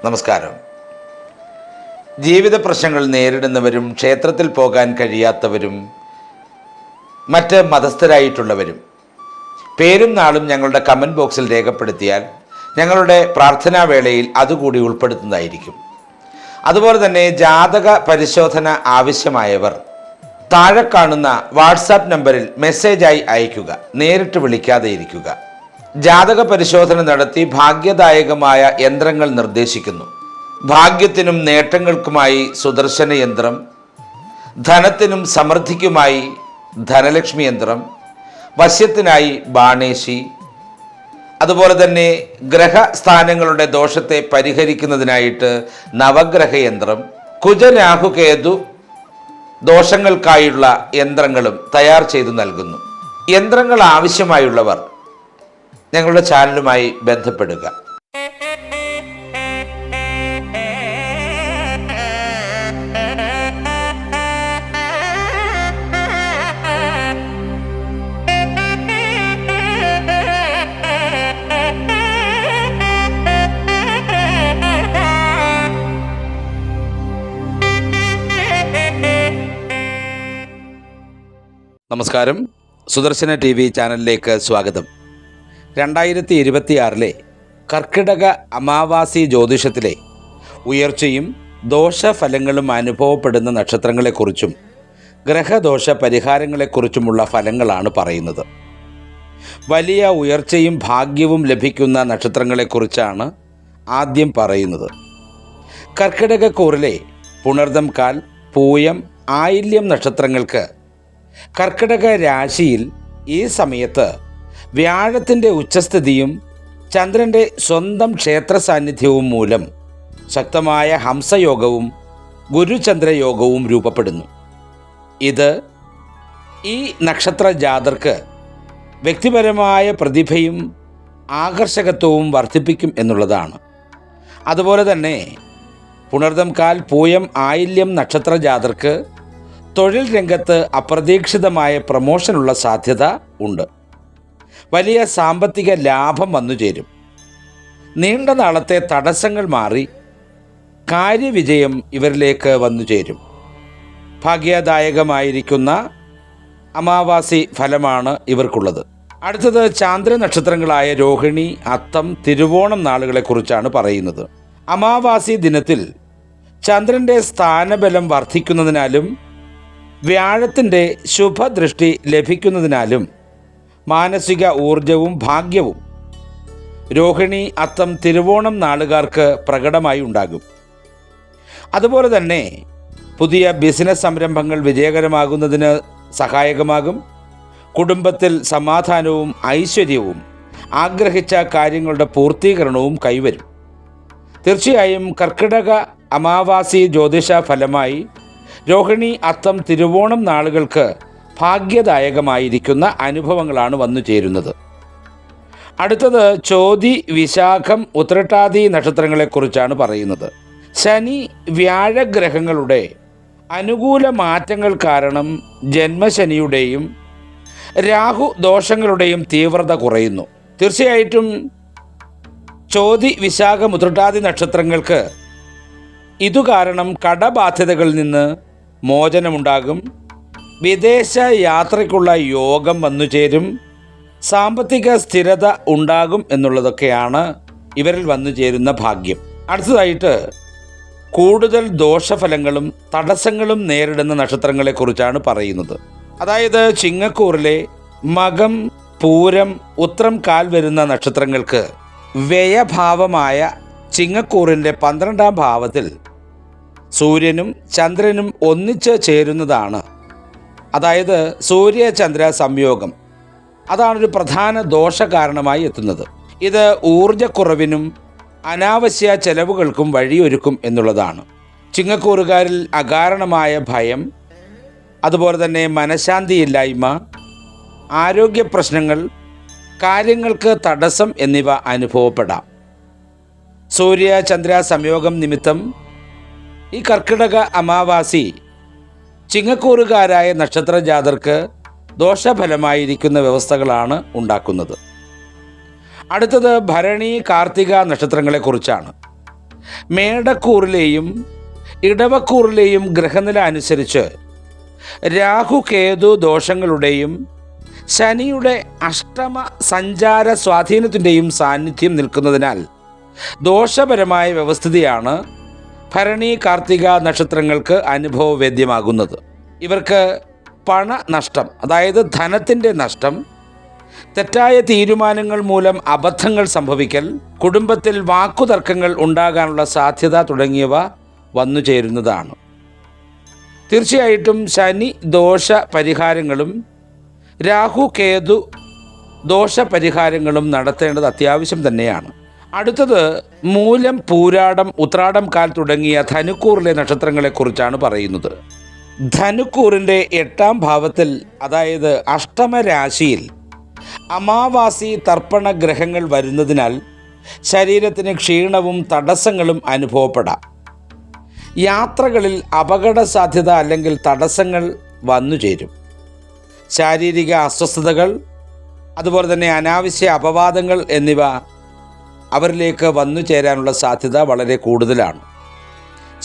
നമസ്കാരം. ജീവിത പ്രശ്നങ്ങൾ നേരിടുന്നവരും ക്ഷേത്രത്തിൽ പോകാൻ കഴിയാത്തവരും മറ്റ് മതസ്ഥരായിട്ടുള്ളവരും പേരും നാളും ഞങ്ങളുടെ കമൻറ്റ് ബോക്സിൽ രേഖപ്പെടുത്തിയാൽ ഞങ്ങളുടെ പ്രാർത്ഥനാ വേളയിൽ അതുകൂടി ഉൾപ്പെടുത്തുന്നതായിരിക്കും. അതുപോലെ തന്നെ ജാതക പരിശോധന ആവശ്യമായവർ താഴെ കാണുന്ന വാട്സാപ്പ് നമ്പറിൽ മെസ്സേജായി അയയ്ക്കുക, നേരിട്ട് വിളിക്കാതെ ഇരിക്കുക. ജാതക പരിശോധന നടത്തി ഭാഗ്യദായകമായ യന്ത്രങ്ങൾ നിർദ്ദേശിക്കുന്നു. ഭാഗ്യത്തിനും നേട്ടങ്ങൾക്കുമായി സുദർശന യന്ത്രം, ധനത്തിനും സമൃദ്ധിക്കുമായി ധനലക്ഷ്മി യന്ത്രം, വശ്യത്തിനായി ബാണേശി, അതുപോലെ തന്നെ ഗ്രഹസ്ഥാനങ്ങളുടെ ദോഷത്തെ പരിഹരിക്കുന്നതിനായിട്ട് നവഗ്രഹ യന്ത്രം, കുജരാഹുകേതു ദോഷങ്ങൾക്കായുള്ള യന്ത്രങ്ങളും തയ്യാർ ചെയ്തു നൽകുന്നു. യന്ത്രങ്ങൾ ആവശ്യമായുള്ളവർ ഞങ്ങളുടെ ചാനലുമായി ബന്ധപ്പെടുക. നമസ്കാരം. സുദർശന TV ചാനലിലേക്ക് സ്വാഗതം. 2026 കർക്കിടക അമാവാസി ജ്യോതിഷത്തിലെ ഉയർച്ചയും ദോഷഫലങ്ങളും അനുഭവപ്പെടുന്ന നക്ഷത്രങ്ങളെക്കുറിച്ചും ഗ്രഹദോഷ പരിഹാരങ്ങളെക്കുറിച്ചുമുള്ള ഫലങ്ങളാണ് പറയുന്നത്. വലിയ ഉയർച്ചയും ഭാഗ്യവും ലഭിക്കുന്ന നക്ഷത്രങ്ങളെക്കുറിച്ചാണ് ആദ്യം പറയുന്നത്. കർക്കിടകക്കൂറിലെ പുണർദം കാൽ, പൂയം, ആയില്യം നക്ഷത്രങ്ങൾക്ക് കർക്കിടക രാശിയിൽ ഈ സമയത്ത് വ്യാഴത്തിൻ്റെ ഉച്ചസ്ഥിതിയും ചന്ദ്രൻ്റെ സ്വന്തം ക്ഷേത്ര സാന്നിധ്യവും മൂലം ശക്തമായ ഹംസയോഗവും ഗുരുചന്ദ്രയോഗവും രൂപപ്പെടുന്നു. ഇത് ഈ നക്ഷത്ര ജാതർക്ക് വ്യക്തിപരമായ പ്രതിഭയും ആകർഷകത്വവും വർദ്ധിപ്പിക്കും എന്നുള്ളതാണ്. അതുപോലെ തന്നെ പുണർദം കാൽ, പൂയം, ആയില്യം നക്ഷത്ര ജാതർക്ക് തൊഴിൽ രംഗത്ത് അപ്രതീക്ഷിതമായ പ്രമോഷനുള്ള സാധ്യത ഉണ്ട്. വലിയ സാമ്പത്തിക ലാഭം വന്നുചേരും. നീണ്ട നാളത്തെ തടസ്സങ്ങൾ മാറി കാര്യവിജയം ഇവരിലേക്ക് വന്നുചേരും. ഭാഗ്യദായകമായിരിക്കുന്ന അമാവാസി ഫലമാണ് ഇവർക്കുള്ളത്. അടുത്തത് ചാന്ദ്ര നക്ഷത്രങ്ങളായ രോഹിണി, അത്തം, തിരുവോണം നാളുകളെക്കുറിച്ചാണ് പറയുന്നത്. അമാവാസി ദിനത്തിൽ ചന്ദ്രൻ്റെ സ്ഥാനബലം വർദ്ധിക്കുന്നതിനാലും വ്യാഴത്തിൻ്റെ ശുഭദൃഷ്ടി ലഭിക്കുന്നതിനാലും മാനസിക ഊർജവും ഭാഗ്യവും രോഹിണി, അത്തം, തിരുവോണം നാളുകാർക്ക് പ്രകടമായി ഉണ്ടാകും. അതുപോലെ തന്നെ പുതിയ ബിസിനസ് സംരംഭങ്ങൾ വിജയകരമാകുന്നതിന് സഹായകമാകും. കുടുംബത്തിൽ സമാധാനവും ഐശ്വര്യവും ആഗ്രഹിച്ച കാര്യങ്ങളുടെ പൂർത്തീകരണവും കൈവരും. തീർച്ചയായും കർക്കിടക അമാവാസി ജ്യോതിഷ ഫലമായി രോഹിണി, അത്തം, തിരുവോണം നാളുകൾക്ക് ഭാഗ്യദായകമായിരിക്കുന്ന അനുഭവങ്ങളാണ് വന്നു ചേരുന്നത്. അടുത്തത് ചോതി, വിശാഖം, ഉത്രട്ടാതി നക്ഷത്രങ്ങളെക്കുറിച്ചാണ് പറയുന്നത്. ശനി, വ്യാഴഗ്രഹങ്ങളുടെ അനുകൂല മാറ്റങ്ങൾ കാരണം ജന്മശനിയുടെയും രാഹു ദോഷങ്ങളുടെയും തീവ്രത കുറയുന്നു. തീർച്ചയായിട്ടും ചോതി, വിശാഖം, ഉത്രട്ടാതി നക്ഷത്രങ്ങൾക്ക് ഇതുകാരണം കടബാധ്യതകളിൽ നിന്ന് മോചനമുണ്ടാകും. വിദേശ യാത്രയ്ക്കുള്ള യോഗം വന്നുചേരും. സാമ്പത്തിക സ്ഥിരത ഉണ്ടാകും എന്നുള്ളതൊക്കെയാണ് ഇവരിൽ വന്നു ചേരുന്ന ഭാഗ്യം. അടുത്തതായിട്ട് കൂടുതൽ ദോഷഫലങ്ങളും തടസ്സങ്ങളും നേരിടുന്ന നക്ഷത്രങ്ങളെക്കുറിച്ചാണ് പറയുന്നത്. അതായത് ചിങ്ങക്കൂറിലെ മകം, പൂരം, ഉത്രം കാൽ വരുന്ന നക്ഷത്രങ്ങൾക്ക് വ്യയഭാവമായ ചിങ്ങക്കൂറിൻ്റെ 12ാം ഭാവത്തിൽ സൂര്യനും ചന്ദ്രനും ഒന്നിച്ച് ചേരുന്നതാണ്. അതായത് സൂര്യ-ചന്ദ്ര സംയോഗം, അതാണൊരു പ്രധാന ദോഷകാരണമായി എത്തുന്നത്. ഇത് ഊർജക്കുറവിനും അനാവശ്യ ചെലവുകൾക്കും വഴിയൊരുക്കും എന്നുള്ളതാണ്. ചിങ്ങക്കൂറുകാരിൽ അകാരണമായ ഭയം, അതുപോലെ തന്നെ മനഃശാന്തിയില്ലായ്മ, ആരോഗ്യ പ്രശ്നങ്ങൾ, കാര്യങ്ങൾക്ക് തടസ്സം എന്നിവ അനുഭവപ്പെടാം. സൂര്യ-ചന്ദ്ര സംയോഗം നിമിത്തം ഈ കർക്കിടക അമാവാസി ചിങ്ങക്കൂറുകാരായ നക്ഷത്ര ജാതർക്ക് ദോഷഫലമായിരിക്കുന്ന വ്യവസ്ഥകളാണ് ഉണ്ടാക്കുന്നത്. അടുത്തത് ഭരണി, കാർത്തിക നക്ഷത്രങ്ങളെക്കുറിച്ചാണ്. മേടക്കൂറിലെയും ഇടവക്കൂറിലെയും ഗ്രഹനില അനുസരിച്ച് രാഹു കേതു ദോഷങ്ങളുടെയും ശനിയുടെ അഷ്ടമ സഞ്ചാര സ്വാധീനത്തിൻ്റെയും സാന്നിധ്യം നിൽക്കുന്നതിനാൽ ദോഷപരമായ വ്യവസ്ഥിതിയാണ് ഭരണി കാർത്തിക നക്ഷത്രങ്ങൾക്ക് അനുഭവവേദ്യമാകുന്നത്. ഇവർക്ക് പണനഷ്ടം, അതായത് ധനത്തിൻ്റെ നഷ്ടം, തെറ്റായ തീരുമാനങ്ങൾ മൂലം അബദ്ധങ്ങൾ സംഭവിക്കൽ, കുടുംബത്തിൽ വാക്കുതർക്കങ്ങൾ ഉണ്ടാകാനുള്ള സാധ്യത തുടങ്ങിയവ വന്നു ചേരുന്നതാണ്. തീർച്ചയായിട്ടും ശനി ദോഷ പരിഹാരങ്ങളും രാഹു കേതു ദോഷപരിഹാരങ്ങളും നടത്തേണ്ടത് അത്യാവശ്യം തന്നെയാണ്. അടുത്തത് മൂലം, പൂരാടം, ഉത്രാടം കാൽ തുടങ്ങിയ ധനുക്കൂറിലെ നക്ഷത്രങ്ങളെക്കുറിച്ചാണ് പറയുന്നത്. ധനുക്കൂറിൻ്റെ 8ാം ഭാവത്തിൽ, അതായത് അഷ്ടമരാശിയിൽ അമാവാസി തർപ്പണ ഗ്രഹങ്ങൾ വരുന്നതിനാൽ ശരീരത്തിന് ക്ഷീണവും തടസ്സങ്ങളും അനുഭവപ്പെടാം. യാത്രകളിൽ അപകട സാധ്യത അല്ലെങ്കിൽ തടസ്സങ്ങൾ വന്നു ചേരും. ശാരീരിക അസ്വസ്ഥതകൾ, അതുപോലെ തന്നെ അനാവശ്യ അപവാദങ്ങൾ എന്നിവ അവരിലേക്ക് വന്നു ചേരാനുള്ള സാധ്യത വളരെ കൂടുതലാണ്.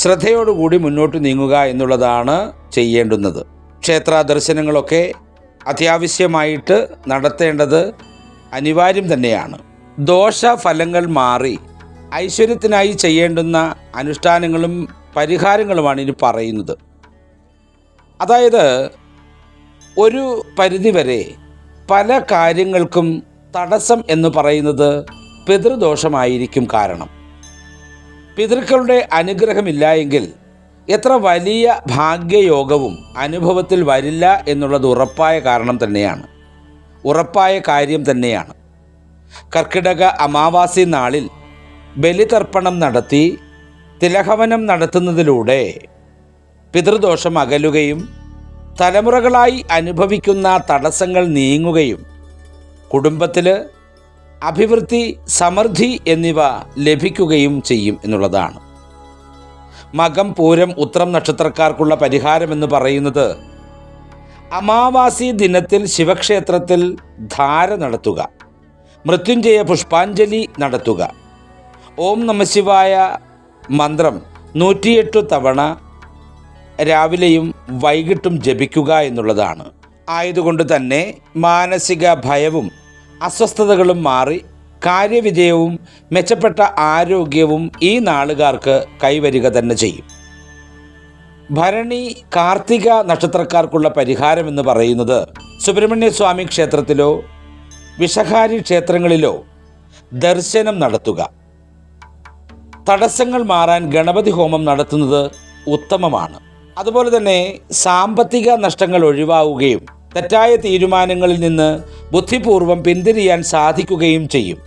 ശ്രദ്ധയോടുകൂടി മുന്നോട്ട് നീങ്ങുക എന്നുള്ളതാണ് ചെയ്യേണ്ടുന്നത്. ക്ഷേത്ര ദർശനങ്ങളൊക്കെ അത്യാവശ്യമായിട്ട് നടത്തേണ്ടത് അനിവാര്യം തന്നെയാണ്. ദോഷഫലങ്ങൾ മാറി ഐശ്വര്യത്തിനായി ചെയ്യേണ്ടുന്ന അനുഷ്ഠാനങ്ങളും പരിഹാരങ്ങളുമാണ് ഇനി പറയുന്നത്. അതായത് ഒരു പരിധിവരെ പല കാര്യങ്ങൾക്കും തടസ്സം എന്ന് പറയുന്നത് പിതൃദോഷമായിരിക്കും. കാരണം പിതൃക്കളുടെ അനുഗ്രഹമില്ല എങ്കിൽ എത്ര വലിയ ഭാഗ്യയോഗവും അനുഭവത്തിൽ വരില്ല എന്നുള്ളത് ഉറപ്പായ കാര്യം തന്നെയാണ്. കർക്കിടക അമാവാസി നാളിൽ ബലിതർപ്പണം നടത്തി തിലഹവനം നടത്തുന്നതിലൂടെ പിതൃദോഷം അകലുകയും തലമുറകളായി അനുഭവിക്കുന്ന തടസ്സങ്ങൾ നീങ്ങുകയും കുടുംബത്തിൽ അഭിവൃദ്ധി, സമൃദ്ധി എന്നിവ ലഭിക്കുകയും ചെയ്യും എന്നുള്ളതാണ്. മകം, പൂരം, ഉത്രം നക്ഷത്രക്കാർക്കുള്ള പരിഹാരമെന്ന് പറയുന്നത് അമാവാസി ദിനത്തിൽ ശിവക്ഷേത്രത്തിൽ ധാര നടത്തുക, മൃത്യുഞ്ജയ പുഷ്പാഞ്ജലി നടത്തുക, ഓം നമഃശിവായ മന്ത്രം 108 തവണ രാവിലെയും വൈകിട്ടും ജപിക്കുക എന്നുള്ളതാണ്. ആയതുകൊണ്ട് തന്നെ മാനസിക ഭയവും അസ്വസ്ഥതകളും മാറി കാര്യവിജയവും മെച്ചപ്പെട്ട ആരോഗ്യവും ഈ നാളുകാർക്ക് കൈവരിക തന്നെ ചെയ്യും. ഭരണി കാർത്തിക നക്ഷത്രക്കാർക്കുള്ള പരിഹാരമെന്ന് പറയുന്നത് സുബ്രഹ്മണ്യ സ്വാമി ക്ഷേത്രത്തിലോ വിഷഹാരി ക്ഷേത്രങ്ങളിലോ ദർശനം നടത്തുക. തടസ്സങ്ങൾ മാറാൻ ഗണപതി ഹോമം നടത്തുന്നത് ഉത്തമമാണ്. അതുപോലെ തന്നെ സാമ്പത്തിക നഷ്ടങ്ങൾ ഒഴിവാവുകയും തെറ്റായ തീരുമാനങ്ങളിൽ നിന്ന് ബുദ്ധിപൂർവം പിന്തിരിയാൻ സാധിക്കുകയും ചെയ്യും.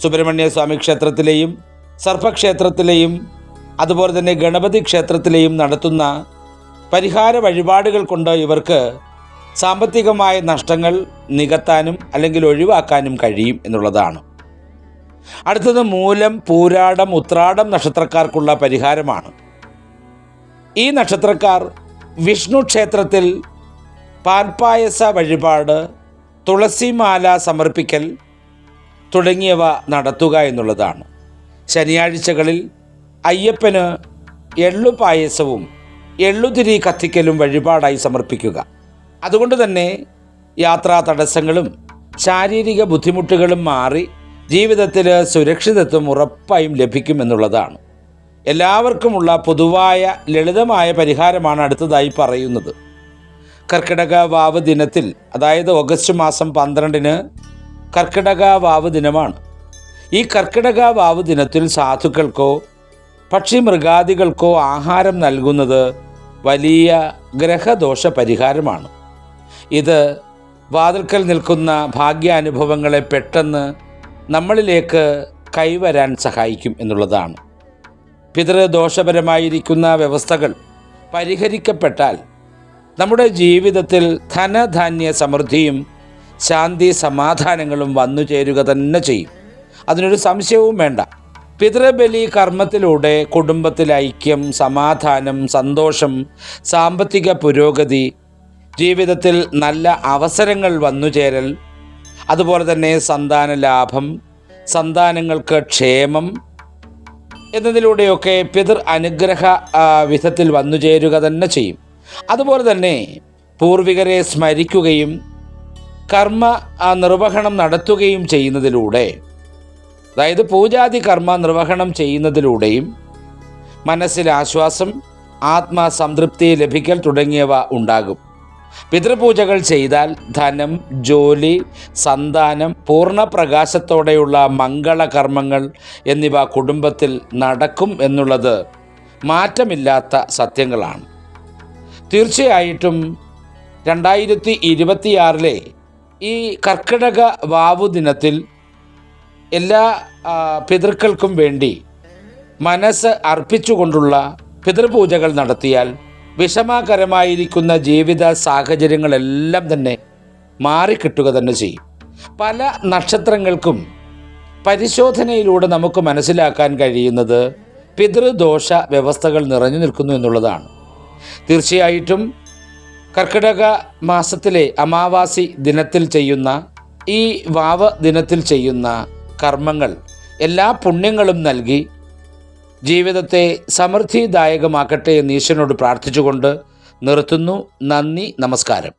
സുബ്രഹ്മണ്യ സ്വാമി ക്ഷേത്രത്തിലെയും സർപ്പക്ഷേത്രത്തിലെയും അതുപോലെ തന്നെ ഗണപതി ക്ഷേത്രത്തിലെയും നടത്തുന്ന പരിഹാര വഴിപാടുകൾ കൊണ്ട് ഇവർക്ക് സാമ്പത്തികമായ നഷ്ടങ്ങൾ നികത്താനും അല്ലെങ്കിൽ ഒഴിവാക്കാനും കഴിയും എന്നുള്ളതാണ്. അടുത്തത് മൂലം, പൂരാടം, ഉത്രാടം നക്ഷത്രക്കാർക്കുള്ള പരിഹാരമാണ്. ഈ നക്ഷത്രക്കാർ വിഷ്ണു ക്ഷേത്രത്തിൽ പാൽപ്പായസ വഴിപാട്, തുളസിമാല സമർപ്പിക്കൽ തുടങ്ങിയവ നടത്തുക എന്നുള്ളതാണ്. ശനിയാഴ്ചകളിൽ അയ്യപ്പന് എള്ളുപായസവും എള്ളുതിരി കത്തിക്കലും വഴിപാടായി സമർപ്പിക്കുക. അതുകൊണ്ട് തന്നെ യാത്രാ തടസ്സങ്ങളും ശാരീരിക ബുദ്ധിമുട്ടുകളും മാറി ജീവിതത്തിൽ സുരക്ഷിതത്വം ഉറപ്പായും ലഭിക്കുമെന്നുള്ളതാണ്. എല്ലാവർക്കുമുള്ള പൊതുവായ ലളിതമായ പരിഹാരമാണ് അടുത്തതായി പറയുന്നത്. കർക്കിടക വാവ് ദിനത്തിൽ, അതായത് ഓഗസ്റ്റ് മാസം 12-ന് കർക്കിടക വാവ് ദിനമാണ്. ഈ കർക്കിടക വാവ് ദിനത്തിൽ സാധുക്കൾക്കോ പക്ഷി മൃഗാദികൾക്കോ ആഹാരം നൽകുന്നത് വലിയ ഗ്രഹദോഷ പരിഹാരമാണ്. ഇത് വാതിൽക്കൽ നിൽക്കുന്ന ഭാഗ്യാനുഭവങ്ങളെ പെട്ടെന്ന് നമ്മളിലേക്ക് കൈവരാൻ സഹായിക്കും എന്നുള്ളതാണ്. പിതൃദോഷപരമായിരിക്കുന്ന വ്യവസ്ഥകൾ പരിഹരിക്കപ്പെട്ടാൽ നമ്മുടെ ജീവിതത്തിൽ ധനധാന്യ സമൃദ്ധിയും ശാന്തി സമാധാനങ്ങളും വന്നു ചേരുക തന്നെ ചെയ്യും. അതിനൊരു സംശയവും വേണ്ട. പിതൃബലി കർമ്മത്തിലൂടെ കുടുംബത്തിൽ ഐക്യം, സമാധാനം, സന്തോഷം, സാമ്പത്തിക പുരോഗതി, ജീവിതത്തിൽ നല്ല അവസരങ്ങൾ വന്നുചേരൽ, അതുപോലെ തന്നെ സന്താന ലാഭം, സന്താനങ്ങൾക്ക് ക്ഷേമം, എന്നതിലൂടെയൊക്കെ പിതൃ അനുഗ്രഹ വിധത്തിൽ വന്നു ചേരുക തന്നെ ചെയ്യും. അതുപോലെ തന്നെ പൂർവികരെ സ്മരിക്കുകയും കർമ്മ നിർവഹണം നടത്തുകയും ചെയ്യുന്നതിലൂടെ, അതായത് പൂജാതി കർമ്മ നിർവഹണം ചെയ്യുന്നതിലൂടെയും മനസ്സിൽ ആശ്വാസം, ആത്മസംതൃപ്തി ലഭിക്കൽ തുടങ്ങിയവ ഉണ്ടാകും. പിതൃപൂജകൾ ചെയ്താൽ ധനം, ജോലി, സന്താനം, പൂർണ്ണ പ്രകാശത്തോടെയുള്ള മംഗളകർമ്മങ്ങൾ എന്നിവ കുടുംബത്തിൽ നടക്കും എന്നുള്ളത് മാറ്റമില്ലാത്ത സത്യങ്ങളാണ്. തീർച്ചയായിട്ടും 2026 ഈ കർക്കിടക വാവു ദിനത്തിൽ എല്ലാ പിതൃക്കൾക്കും വേണ്ടി മനസ്സ് അർപ്പിച്ചുകൊണ്ടുള്ള പിതൃപൂജകൾ നടത്തിയാൽ വിഷമകരമായിരിക്കുന്ന ജീവിത സാഹചര്യങ്ങളെല്ലാം തന്നെ മാറിക്കിട്ടുക തന്നെ ചെയ്യും. പല നക്ഷത്രങ്ങൾക്കും പരിശോധനയിലൂടെ നമുക്ക് മനസ്സിലാക്കാൻ കഴിയുന്നത് പിതൃദോഷ വ്യവസ്ഥകൾ നിറഞ്ഞു നിൽക്കുന്നു എന്നുള്ളതാണ്. തീർച്ചയായിട്ടും കർക്കിടക മാസത്തിലെ അമാവാസി ദിനത്തിൽ ചെയ്യുന്ന ഈ വാവ ദിനത്തിൽ ചെയ്യുന്ന കർമ്മങ്ങൾ എല്ലാ പുണ്യങ്ങളും നൽകി ജീവിതത്തെ സമൃദ്ധിദായകമാക്കട്ടെ എന്ന് ഈശ്വരനോട് പ്രാർത്ഥിച്ചുകൊണ്ട് നിർത്തുന്നു. നന്ദി, നമസ്കാരം.